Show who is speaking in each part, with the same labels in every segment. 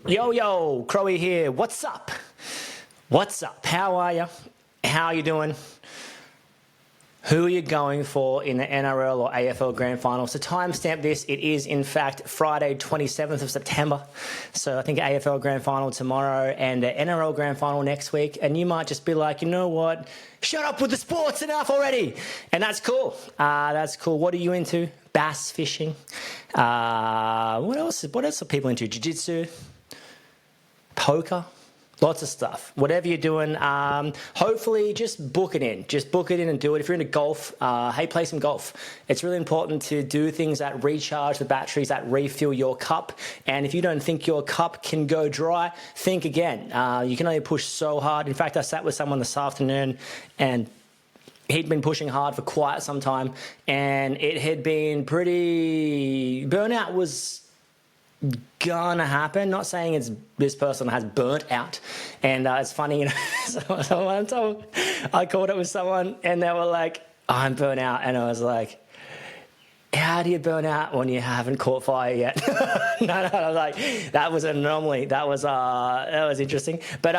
Speaker 1: Yo, Crowie here. What's up? What's up? How are you? How are you doing? Who are you going for in the NRL or AFL Grand Final? So timestamp this. It is, in fact, Friday, 27th of September. So I think AFL Grand Final tomorrow and the NRL Grand Final next week. And you might just be like, you know what? Shut up with the sports, enough already. And that's cool. That's cool. What are you into? Bass fishing. What else? What else are people into? Jiu-jitsu? Poker? Lots of stuff. Whatever you're doing, hopefully just book it in. Just book it in and do it. If you're into golf, hey, play some golf. It's really important to do things that recharge the batteries, that refill your cup. And if you don't think your cup can go dry, think again. You can only push so hard. In fact, I sat with someone this afternoon and he'd been pushing hard for quite some time and it had been burnout was gonna happen. Not saying it's this person has burnt out, and it's funny, you know. I called it with someone, and they were like, "I'm burnt out," and I was like, "How do you burn out when you haven't caught fire yet?" No, like that was an anomaly. That was interesting. But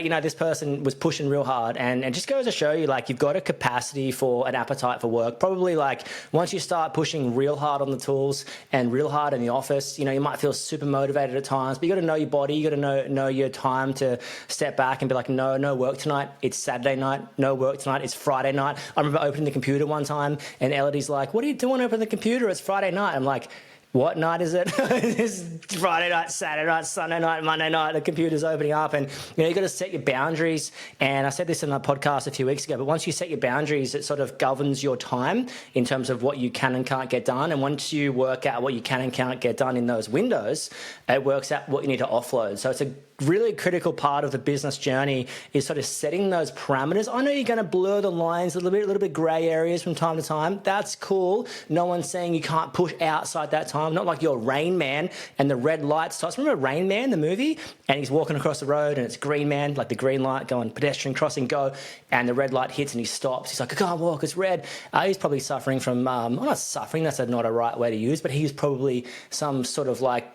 Speaker 1: you know, this person was pushing real hard, and it just goes to show you, like, you've got a capacity for an appetite for work. Probably, like, once you start pushing real hard on the tools and real hard in the office, you know, you might feel super motivated at times, but you got to know your body. You got to know your time to step back and be like, no work tonight. It's Saturday night. No work tonight. It's Friday night. I remember opening the computer one time, and Elodie's like, "What are you doing opening the computer? It's Friday night." I'm like, "What night is it?" It's Friday night, Saturday night, Sunday night, Monday night. The computer's opening up, and you know, you got to set your boundaries. And I said this in a podcast a few weeks ago, but once you set your boundaries, it sort of governs your time in terms of what you can and can't get done. And once you work out what you can and can't get done in those windows, it works out what you need to offload. So it's a really critical part of the business journey is sort of setting those parameters. I know you're going to blur the lines a little bit grey areas from time to time. That's cool. No one's saying you can't push outside that time. Not like you're Rain Man and the red light starts. Remember Rain Man, the movie? And he's walking across the road and it's Green Man, like the green light going, pedestrian crossing, go, and the red light hits and he stops. He's like, "I can't walk, it's red." He's probably suffering from, well, not suffering, that's not a right way to use, but he's probably some sort of like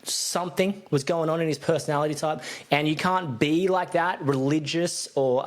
Speaker 1: something was going on in his personality type, and you can't be like that, religious or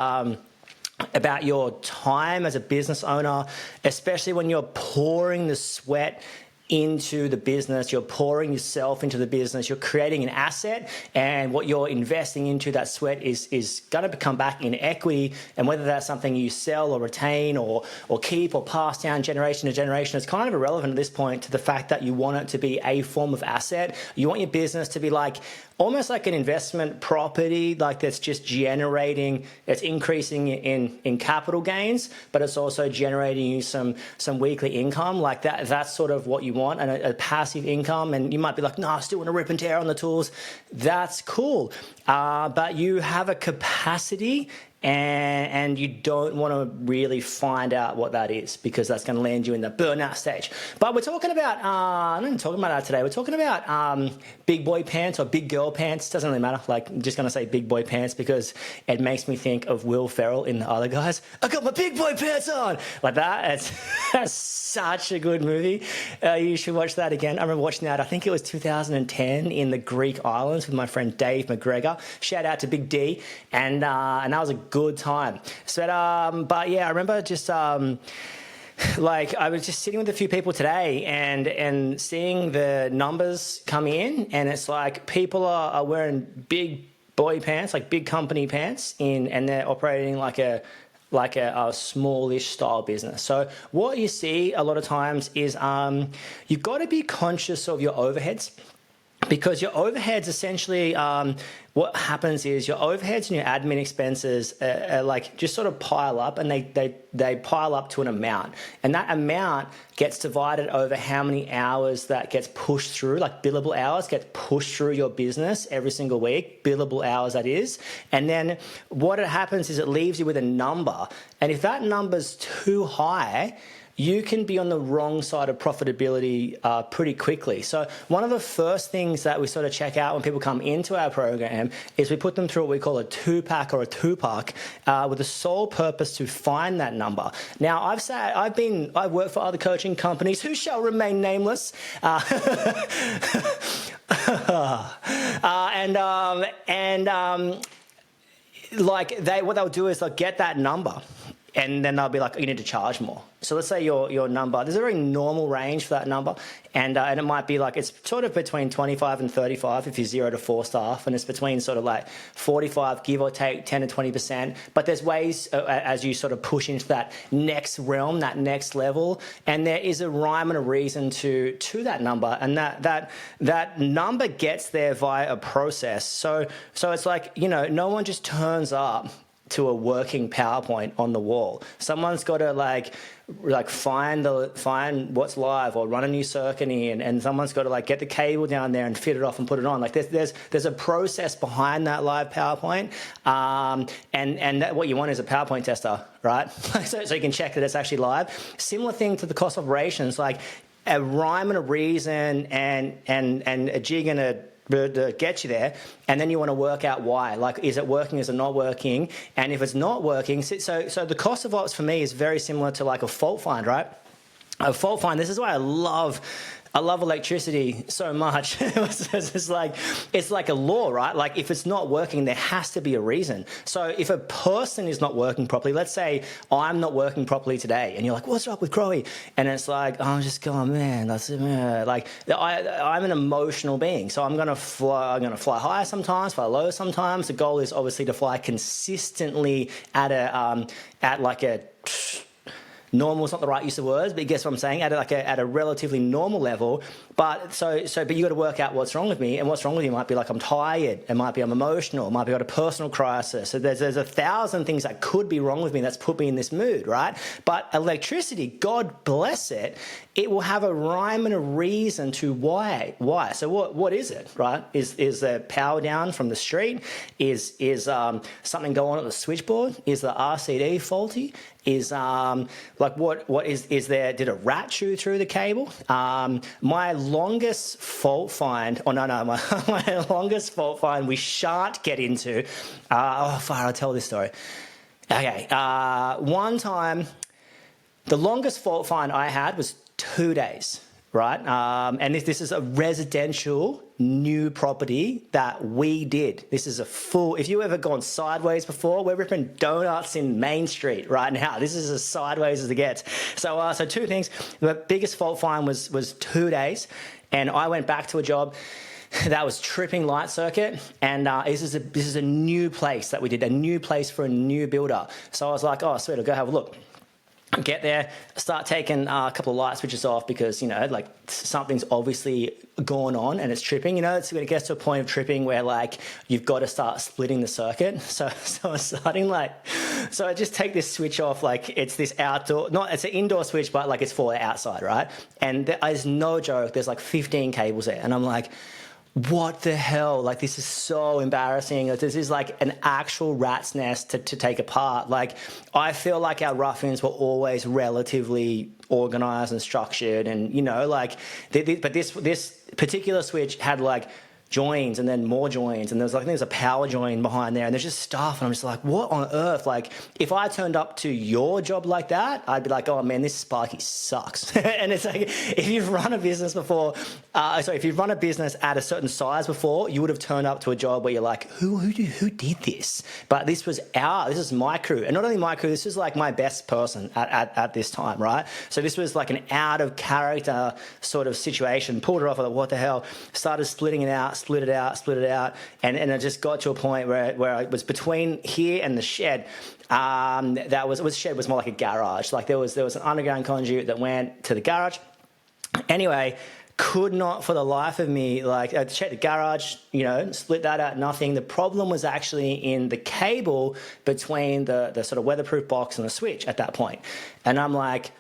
Speaker 1: about your time as a business owner, especially when you're pouring the sweat into the business, you're pouring yourself into the business, you're creating an asset, and what you're investing into, that sweat is going to come back in equity. And whether that's something you sell or retain or keep or pass down generation to generation, it's kind of irrelevant at this point to the fact that you want it to be a form of asset. You want your business to be like almost like an investment property, like that's just generating, it's increasing in capital gains, but it's also generating you some weekly income like that. That's sort of what you want, and a passive income. And you might be like, "No, I still want to rip and tear on the tools." That's cool. But you have a capacity, and you don't want to really find out what that is, because that's going to land you in the burnout stage. But we're talking about, I'm not even talking about that today. We're talking about big boy pants or big girl pants. Doesn't really matter. Like, I'm just going to say big boy pants because it makes me think of Will Ferrell in The Other Guys. "I got my big boy pants on." Like that. That's such a good movie. You should watch that again. I remember watching that, I think it was 2010 in the Greek islands with my friend Dave McGregor. Shout out to Big D. And that was a good time. So, but yeah, I remember just like I was just sitting with a few people today and seeing the numbers come in, and it's like people are wearing big boy pants, like big company pants, and they're operating like a smallish style business. So what you see a lot of times is you've got to be conscious of your overheads. Because your overheads essentially, what happens is your overheads and your admin expenses like just sort of pile up, and they pile up to an amount, and that amount gets divided over how many hours that gets pushed through, like billable hours get pushed through your business every single week, billable hours that is. And then what happens is it leaves you with a number, and if that number's too high, you can be on the wrong side of profitability pretty quickly. So one of the first things that we sort of check out when people come into our program is we put them through what we call a two-pack or a two-pack with the sole purpose to find that number. Now, I've worked for other coaching companies who shall remain nameless. like what they'll do is they'll get that number, and then they'll be like, you need to charge more. So let's say your number, there's a very normal range for that number, and it might be like, it's sort of between 25 and 35 if you're 0 to 4 staff, and it's between sort of like 45, give or take 10 to 20%. But there's ways as you sort of push into that next realm, that next level, and there is a rhyme and a reason to that number, and that number gets there via a process. So it's like, no one just turns up to a working PowerPoint on the wall. Someone's got to like find what's live or run a new circuit in, and someone's got to like get the cable down there and fit it off and put it on. Like there's a process behind that live PowerPoint, and what you want is a PowerPoint tester, right? so you can check that it's actually live. Similar thing to the cost operations, like a rhyme and a reason and a jig and a to get you there, and then you want to work out why. Like, is it working? Is it not working? And if it's not working, so the cost of ops for me is very similar to like a fault find, right? A fault find. This is why I love electricity so much. It's like a law, right? Like if it's not working, there has to be a reason. So if a person is not working properly, let's say I'm not working properly today, and you're like, what's up with Crowie? And it's like, oh, I'm just going, man, that's it, man. Like I'm an emotional being, so I'm gonna fly high sometimes, fly low sometimes. The goal is obviously to fly consistently at like a normal is not the right use of words, but you guess what I'm saying, at a relatively normal level. But but you got to work out what's wrong with me, and what's wrong with you might be like I'm tired, it might be I'm emotional, it might be got a personal crisis. So there's 1,000 things that could be wrong with me that's put me in this mood, right? But electricity, God bless it, it will have a rhyme and a reason to why. So what is it, right? Is there power down from the street? Is something going on at the switchboard? Is the RCD faulty? Is like what is there? Did a rat chew through the cable? My longest fault find. My longest fault find we shan't get into. I'll tell this story. Okay, one time, the longest fault find I had was 2 days. Right, and this is a residential new property that we did. This is a full. If you ever gone sideways before, we're ripping donuts in Main Street right now. This is as sideways as it gets. So two things. The biggest fault find was 2 days, and I went back to a job that was tripping light circuit, and this is a new place that we did, a new place for a new builder. So I was like, oh sweet, I'll go have a look. Get there, start taking a couple of light switches off because, like something's obviously gone on and it's tripping. It's going to get to a point of tripping where like you've got to start splitting the circuit. So I'm starting so I just take this switch off, like it's this outdoor, it's an indoor switch, but like it's for outside, right? And there's no joke, there's like 15 cables there. And I'm like, what the hell? Like, this is so embarrassing. This is like an actual rat's nest to take apart. Like, I feel like our ruffians were always relatively organized and structured, and but this particular switch had like joins and then more joins, and there's a power join behind there, and there's just stuff, and I'm just like, what on earth? Like, if I turned up to your job like that, I'd be like, oh man, this Sparky sucks. And it's like, if you've run a business before, if you've run a business at a certain size before, you would have turned up to a job where you're like, who did this? But this is my crew, and not only my crew, this is like my best person at this time, right? So this was like an out of character sort of situation. Pulled it off, like, what the hell? Started splitting it out, split it out, and it just got to a point where I was between here and the shed. Shed was more like a garage. Like there was an underground conduit that went to the garage. Anyway, could not for the life of me, like, I checked the garage, split that out, nothing. The problem was actually in the cable between the sort of weatherproof box and the switch at that point. And I'm like,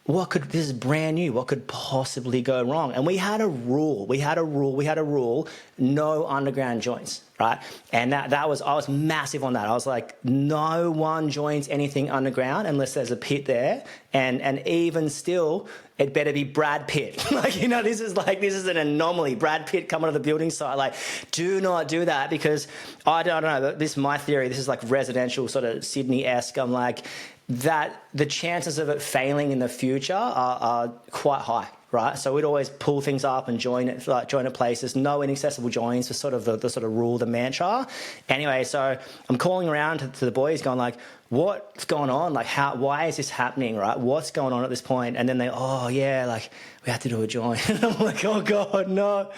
Speaker 1: this is brand new. What could possibly go wrong? And we had a rule, no underground joints, right? And I was massive on that. I was like, no one joins anything underground unless there's a pit there. And even still, it better be Brad Pitt. This is an anomaly. Brad Pitt coming to the building site. Like, do not do that, because I don't know. This is my theory. This is like residential sort of Sydney-esque. I'm like, that the chances of it failing in the future are quite high. right? So we'd always pull things up and join it at places. No inaccessible joins was sort of the sort of rule, the mantra. Anyway, so I'm calling around to the boys going like, what's going on? Like, why is this happening, right? What's going on at this point? And then they, oh yeah, like we have to do a join. And I'm like, oh God, no.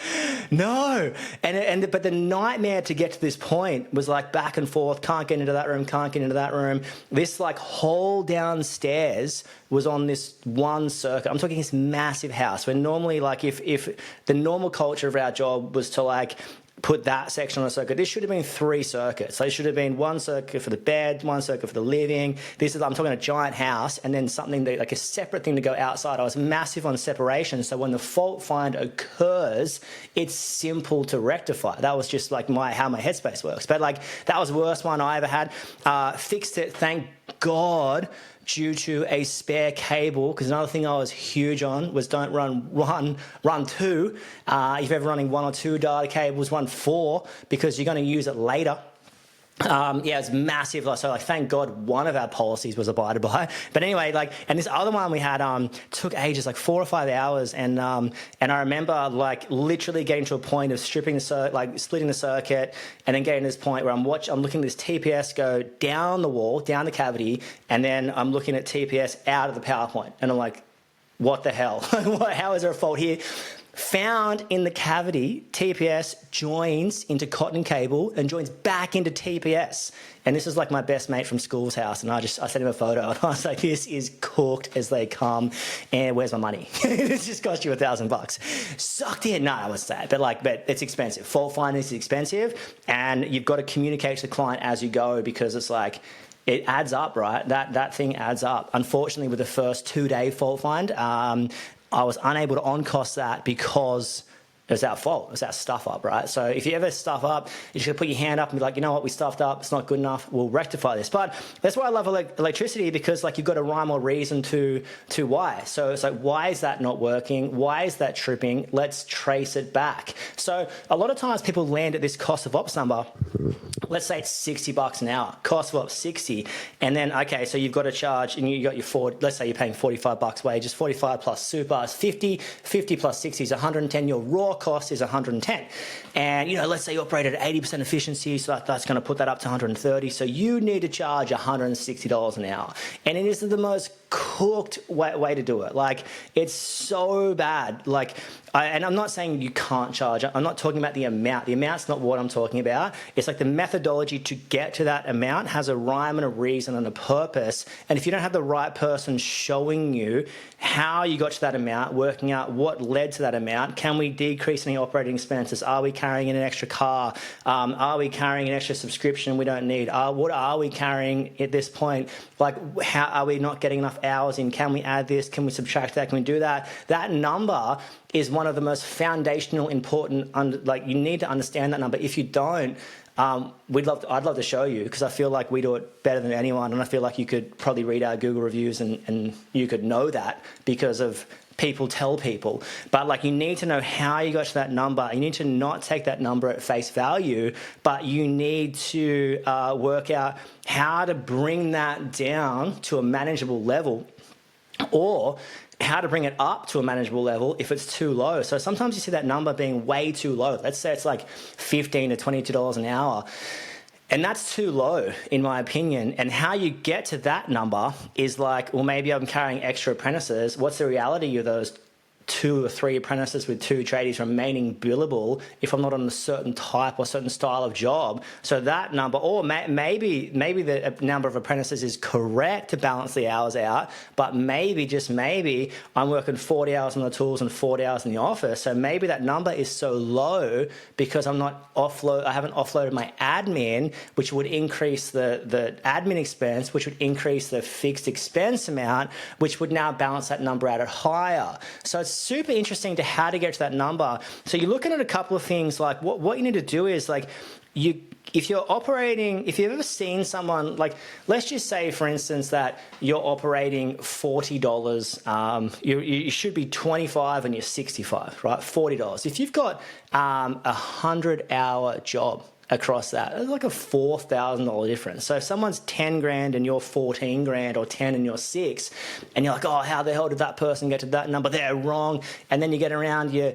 Speaker 1: But the nightmare to get to this point was like back and forth, can't get into that room. This like whole downstairs was on this one circuit. I'm talking this massive house where normally like if the normal culture of our job was to like put that section on a circuit. This should have been 3 circuits. So it should have been 1 circuit for the bed, 1 circuit for the living. I'm talking a giant house, and then something like a separate thing to go outside. I was massive on separation. So when the fault find occurs, it's simple to rectify. That was just like how my headspace works. But like that was the worst one I ever had. Fixed it, thank God, due to a spare cable, because another thing I was huge on was don't run 2. If you're ever running 1 or 2 data cables, run 4, because you're going to use it later. It's massive. So like, thank God one of our policies was abided by. But anyway, like, and this other one we had took ages, like 4 or 5 hours, and I remember like literally getting to a point of splitting the circuit, and then getting to this point where I'm looking at this TPS go down the wall, down the cavity, and then I'm looking at TPS out of the power point, and I'm like, what the hell? How is there a fault here? Found in the cavity, TPS joins into cotton cable and joins back into TPS. And this is like my best mate from school's house. And I sent him a photo, and I was like, this is cooked as they come. And where's my money? This just cost you $1,000. Sucked in. No, I was sad. But it's expensive. Fault finding is expensive. And you've got to communicate to the client as you go, because it's like, it adds up, right? That thing adds up. Unfortunately, with the first 2-day fault find, I was unable to on-cost that because it was our fault. It was our stuff up, right? So if you ever stuff up, you just got to put your hand up and be like, you know what, we stuffed up. It's not good enough. We'll rectify this. But that's why I love electricity, because like you've got a rhyme or reason to why. So it's like, why is that not working? Why is that tripping? Let's trace it back. So a lot of times people land at this cost of ops number. Let's say it's $60 an hour, cost of ops 60. And then, okay, so you've got to charge, and you got your let's say you're paying $45 wages, 45 plus super is 50, 50 plus 60 is 110. Your raw cost is 110. And, let's say you operate at 80% efficiency, so that's going to put that up to 130. So you need to charge $160 an hour. And it is the most cooked way to do it. Like, it's so bad. Like, and I'm not saying you can't charge. I'm not talking about the amount. The amount's not what I'm talking about. It's like the methodology to get to that amount has a rhyme and a reason and a purpose. And if you don't have the right person showing you how you got to that amount, working out what led to that amount, can we decrease any operating expenses? Are we carrying in an extra car? Are we carrying an extra subscription we don't need? What are we carrying at this point? Like, how are we not getting enough hours in? Can we add this? Can we subtract that? Can we do that? That number is one of the most foundational, important, you need to understand that number. If you don't, I'd love to show you, because I feel like we do it better than anyone, and I feel like you could probably read our Google reviews and you could know that because of people tell people. But like, you need to know how you got to that number. You need to not take that number at face value, but you need to work out how to bring that down to a manageable level, or how to bring it up to a manageable level if it's too low. So sometimes you see that number being way too low. Let's say it's like $15 to $22 an hour. And that's too low, in my opinion. And how you get to that number is like, well, maybe I'm carrying extra apprentices. What's the reality of those 2 or 3 apprentices with 2 tradies remaining billable if I'm not on a certain type or certain style of job? So that number, or maybe the number of apprentices is correct to balance the hours out, but maybe, just maybe, I'm working 40 hours on the tools and 40 hours in the office. So maybe that number is so low because I haven't offloaded my admin, which would increase the admin expense, which would increase the fixed expense amount, which would now balance that number out at higher. So it's super interesting to how to get to that number. So you're looking at a couple of things. Like, what you need to do is, like, if you've ever seen someone, like, let's just say, for instance, that you're operating $40, you should be 25 and you're 65, right? $40. If you've got a 100-hour job, across that. It's like a $4,000 difference. So if someone's 10 grand and you're 14 grand, or 10 and you're 6, and you're like, oh, how the hell did that person get to that number? They're wrong. And then you get around your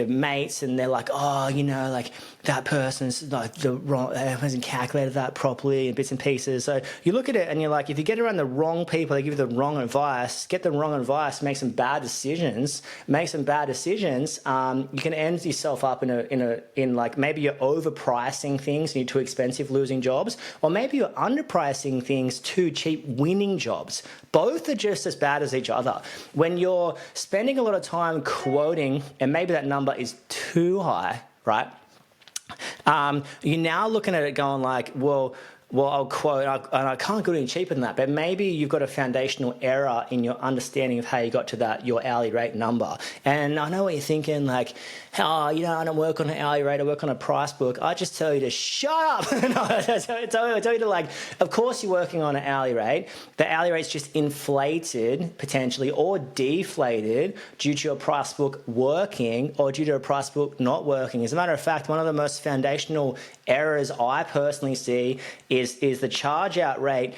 Speaker 1: mates, and they're like, oh, you know, like that person's like the wrong, they hasn't calculated that properly, and bits and pieces. So you look at it and you're like, if you get around the wrong people, they give you the wrong advice, get the wrong advice, make some bad decisions, you can end yourself up in like, maybe you're overpricing things and you're too expensive, losing jobs, or maybe you're underpricing things, too cheap, winning jobs. Both are just as bad as each other. When you're spending a lot of time quoting, and maybe that number is too high, right? You're now looking at it going like, well, I'll quote, and I can't go any cheaper than that, but maybe you've got a foundational error in your understanding of how you got to that, your hourly rate number. And I know what you're thinking, like, oh, you know, I don't work on an hourly rate, I work on a price book. I just tell you to shut up. No, I tell you to, like, of course you're working on an hourly rate. The hourly rate's just inflated, potentially, or deflated due to your price book working or due to a price book not working. As a matter of fact, one of the most foundational errors I personally see is the charge out rate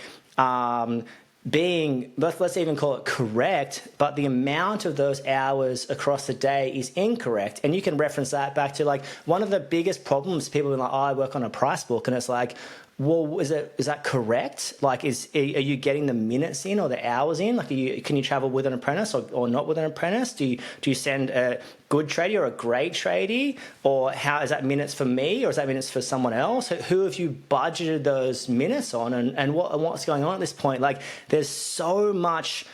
Speaker 1: being, let's even call it correct, but the amount of those hours across the day is incorrect. And you can reference that back to, like, one of the biggest problems people are like, oh, I work on a price book, and it's like, well, is that correct? Like, are you getting the minutes in or the hours in? Like, can you travel with an apprentice or not with an apprentice? Do you send a good tradie or a great tradie? Or how is that minutes for me, or is that minutes for someone else? Who have you budgeted those minutes on, and what's going on at this point? Like, there's so much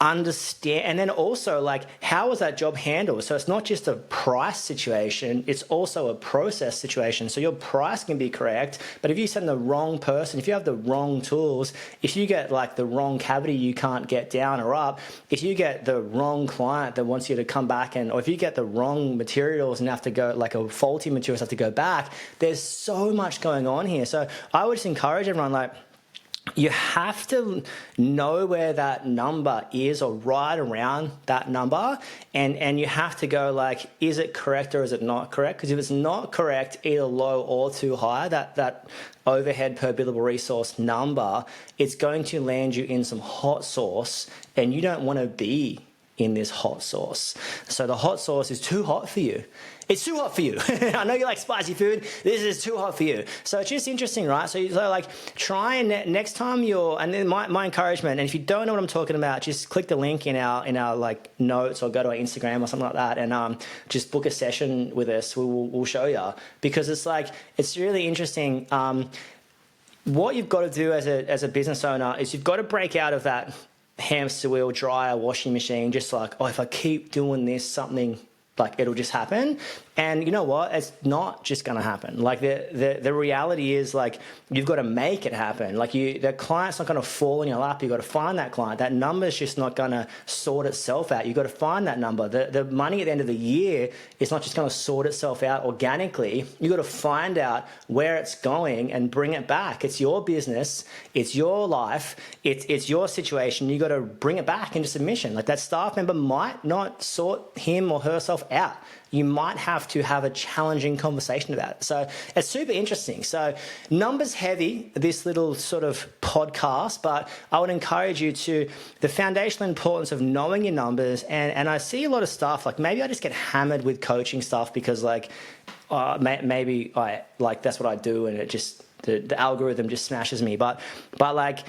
Speaker 1: understand, and then also, like, how was that job handled? So it's not just a price situation, it's also a process situation. So your price can be correct, but if you send the wrong person, if you have the wrong tools, if you get like the wrong cavity you can't get down or up, if you get the wrong client that wants you to come back, or if you get the wrong materials and have to go, like, a faulty materials have to go back, there's so much going on here. So I would just encourage everyone, like, you have to know where that number is, or right around that number, and you have to go, like, is it correct or is it not correct? Because if it's not correct, either low or too high, that overhead per billable resource number, it's going to land you in some hot sauce, and you don't want to be in this hot sauce. So the hot sauce is too hot for you. It's too hot for you. I know you like spicy food. This is too hot for you. So it's just interesting, right? So like, try and next time and then my encouragement, and if you don't know what I'm talking about, just click the link in our like notes, or go to our Instagram or something like that, and just book a session with us. We'll show you, because it's like, it's really interesting. What you've got to do as a business owner is you've got to break out of that hamster wheel, dryer, washing machine, just like, oh, if I keep doing this, something, like, it'll just happen. And you know what? It's not just going to happen. Like, the reality is, like, you've got to make it happen. Like, the client's not going to fall in your lap. You've got to find that client. That number's just not going to sort itself out. You've got to find that number. The money at the end of the year is not just going to sort itself out organically. You've got to find out where it's going and bring it back. It's your business. It's your life. It's your situation. You've got to bring it back into submission. Like, that staff member might not sort him or herself out. You might have to have a challenging conversation about it. So it's super interesting. So numbers heavy, this little sort of podcast, but I would encourage you to the foundational importance of knowing your numbers. And I see a lot of stuff, like, maybe I just get hammered with coaching stuff because, like, maybe I, like, that's what I do, and it just, the algorithm just smashes me. But like,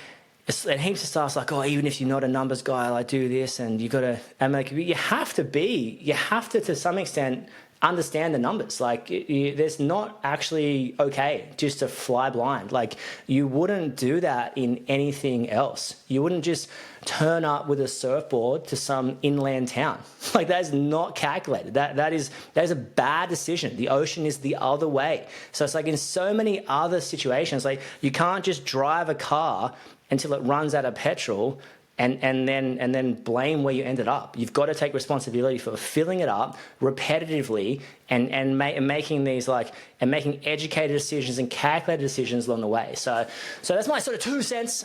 Speaker 1: and heaps of stuff's like, oh, even if you're not a numbers guy, I do this, and you got to, and like, you have to some extent understand the numbers. Like, there's not actually okay just to fly blind. Like, you wouldn't do that in anything else. You wouldn't just turn up with a surfboard to some inland town. Like, that is not calculated. That is a bad decision. The ocean is the other way. So it's like, in so many other situations, like, you can't just drive a car until it runs out of petrol and then blame where you ended up. You've got to take responsibility for filling it up repetitively and making these, like, and making educated decisions and calculated decisions along the way. So that's my sort of 2 cents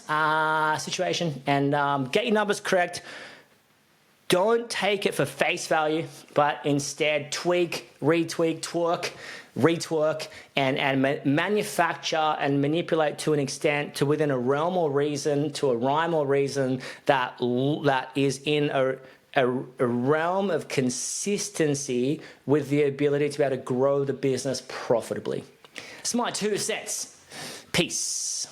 Speaker 1: situation. And get your numbers correct. Don't take it for face value, but instead tweak, retweak, retwork, and manufacture and manipulate to an extent, to within a realm or reason, to a rhyme or reason that is in a realm of consistency with the ability to be able to grow the business profitably. It's my 2 cents. Peace.